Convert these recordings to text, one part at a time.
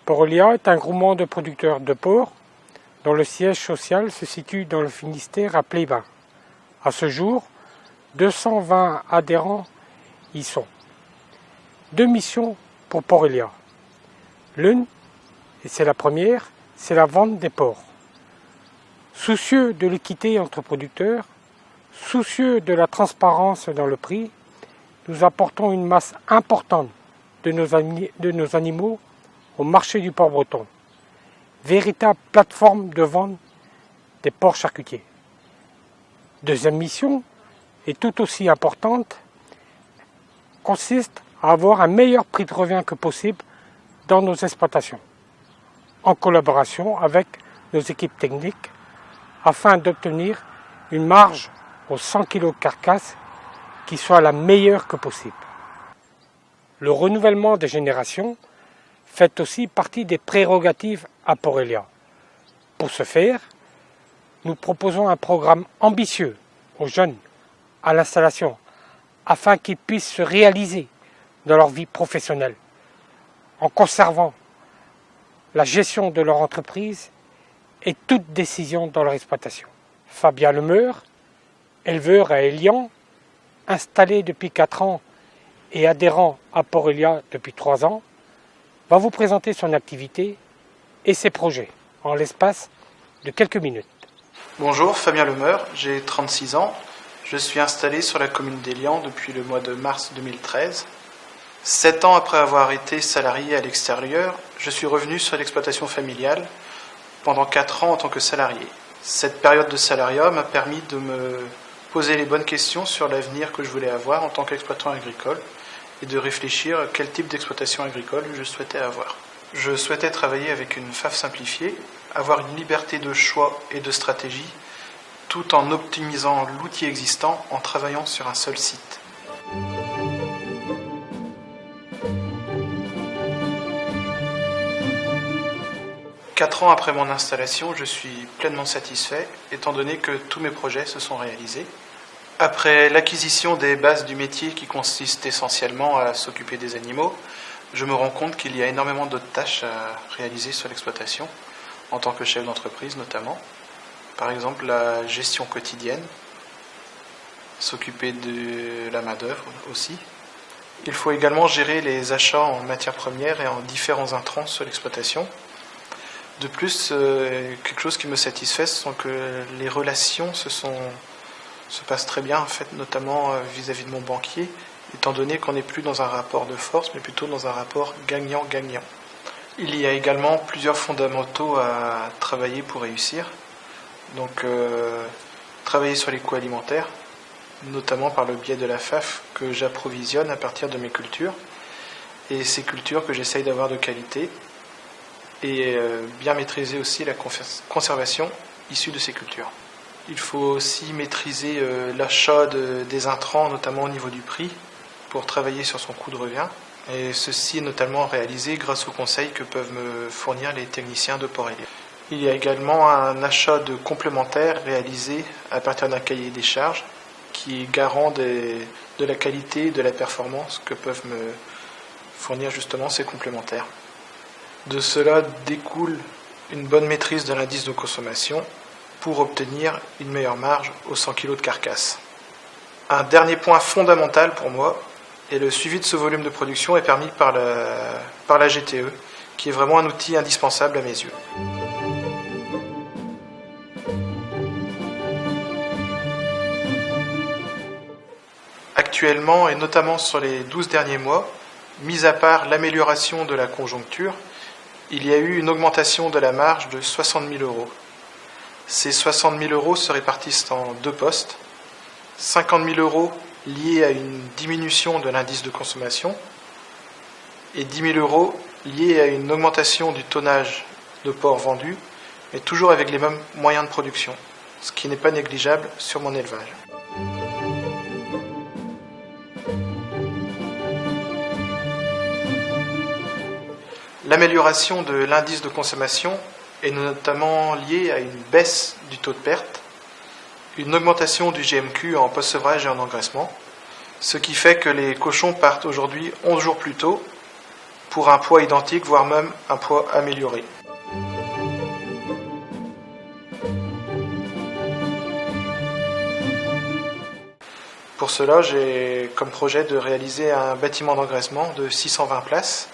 Port-Elia est un groupement de producteurs de porc dont le siège social se situe dans le Finistère à Plévin. À ce jour, 220 adhérents y sont. 2 missions pour Port-Elia. L'une, et c'est la première, c'est la vente des porcs. Soucieux de l'équité entre producteurs, soucieux de la transparence dans le prix, nous apportons une masse importante de nos animaux au marché du porc breton, véritable plateforme de vente des porcs charcutiers. Deuxième mission, et tout aussi importante, consiste à avoir un meilleur prix de revient que possible dans nos exploitations, en collaboration avec nos équipes techniques, afin d'obtenir une marge aux 100 kg carcasse qui soit la meilleure que possible. Le renouvellement des générations fait aussi partie des prérogatives à Port-Elia. Pour ce faire, nous proposons un programme ambitieux aux jeunes à l'installation afin qu'ils puissent se réaliser dans leur vie professionnelle en conservant la gestion de leur entreprise et toute décision dans leur exploitation. Fabien Lemeur, éleveur à Élian, installé depuis 4 ans et adhérent à Port-Elia depuis 3 ans, va vous présenter son activité et ses projets en l'espace de quelques minutes. Bonjour, Fabien Lemeur, j'ai 36 ans. Je suis installé sur la commune d'Élian depuis le mois de mars 2013. 7 ans après avoir été salarié à l'extérieur, je suis revenu sur l'exploitation familiale pendant 4 ans en tant que salarié. Cette période de salariat m'a permis de me poser les bonnes questions sur l'avenir que je voulais avoir en tant qu'exploitant agricole et de réfléchir à quel type d'exploitation agricole je souhaitais avoir. Je souhaitais travailler avec une FAF simplifiée, avoir une liberté de choix et de stratégie, tout en optimisant l'outil existant en travaillant sur un seul site. Quatre ans après mon installation, je suis pleinement satisfait, étant donné que tous mes projets se sont réalisés. Après l'acquisition des bases du métier qui consiste essentiellement à s'occuper des animaux, je me rends compte qu'il y a énormément d'autres tâches à réaliser sur l'exploitation, en tant que chef d'entreprise notamment. Par exemple, la gestion quotidienne, s'occuper de la main-d'œuvre aussi. Il faut également gérer les achats en matières premières et en différents intrants sur l'exploitation. De plus, quelque chose qui me satisfait, ce sont que les relations se passent très bien, en fait, notamment vis-à-vis de mon banquier, étant donné qu'on n'est plus dans un rapport de force, mais plutôt dans un rapport gagnant-gagnant. Il y a également plusieurs fondamentaux à travailler pour réussir. Donc, travailler sur les coûts alimentaires, notamment par le biais de la FAF que j'approvisionne à partir de mes cultures, et ces cultures que j'essaye d'avoir de qualité, et bien maîtriser aussi la conservation issue de ces cultures. Il faut aussi maîtriser l'achat des intrants, notamment au niveau du prix, pour travailler sur son coût de revient. Et ceci est notamment réalisé grâce aux conseils que peuvent me fournir les techniciens de Port-Elia. Il y a également un achat de complémentaires réalisé à partir d'un cahier des charges qui est garant de la qualité et de la performance que peuvent me fournir justement ces complémentaires. De cela découle une bonne maîtrise de l'indice de consommation pour obtenir une meilleure marge aux 100 kg de carcasse. Un dernier point fondamental pour moi est le suivi de ce volume de production est permis par la GTE, qui est vraiment un outil indispensable à mes yeux. Actuellement, et notamment sur les 12 derniers mois, mis à part l'amélioration de la conjoncture, il y a eu une augmentation de la marge de 60 000 euros. Ces 60 000 euros se répartissent en 2 postes. 50 000 euros liés à une diminution de l'indice de consommation et 10 000 euros liés à une augmentation du tonnage de porc vendu, mais toujours avec les mêmes moyens de production, ce qui n'est pas négligeable sur mon élevage. L'amélioration de l'indice de consommation est notamment liée à une baisse du taux de perte, une augmentation du GMQ en post-sevrage et en engraissement, ce qui fait que les cochons partent aujourd'hui 11 jours plus tôt pour un poids identique, voire même un poids amélioré. Pour cela, j'ai comme projet de réaliser un bâtiment d'engraissement de 620 places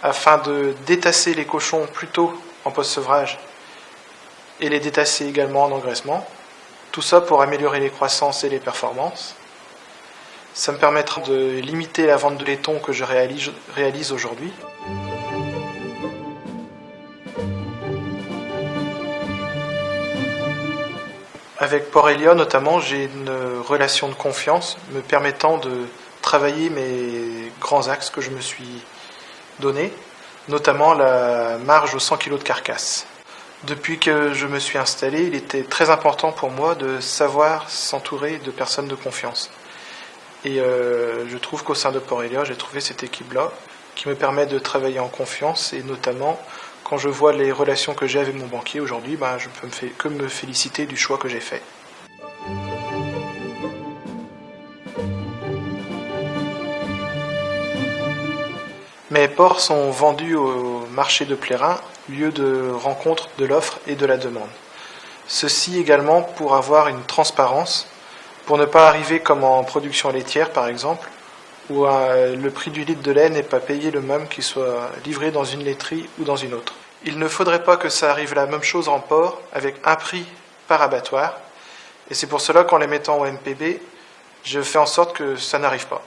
afin de détasser les cochons plus tôt en post-sevrage et les détasser également en engraissement. Tout ça pour améliorer les croissances et les performances. Ça me permettra de limiter la vente de laiton que je réalise aujourd'hui. Avec Porelia notamment, j'ai une relation de confiance me permettant de travailler mes grands axes que je me suis donnés, notamment la marge aux 100 kg de carcasse. Depuis que je me suis installé, il était très important pour moi de savoir s'entourer de personnes de confiance. Et je trouve qu'au sein de Porelia, j'ai trouvé cette équipe-là qui me permet de travailler en confiance et notamment quand je vois les relations que j'ai avec mon banquier aujourd'hui, je peux que me féliciter du choix que j'ai fait. Mes porcs sont vendus au marché de Plérin, lieu de rencontre de l'offre et de la demande. Ceci également pour avoir une transparence, pour ne pas arriver comme en production laitière par exemple, où le prix du litre de lait n'est pas payé le même qu'il soit livré dans une laiterie ou dans une autre. Il ne faudrait pas que ça arrive la même chose en porc, avec un prix par abattoir, et c'est pour cela qu'en les mettant au MPB, je fais en sorte que ça n'arrive pas.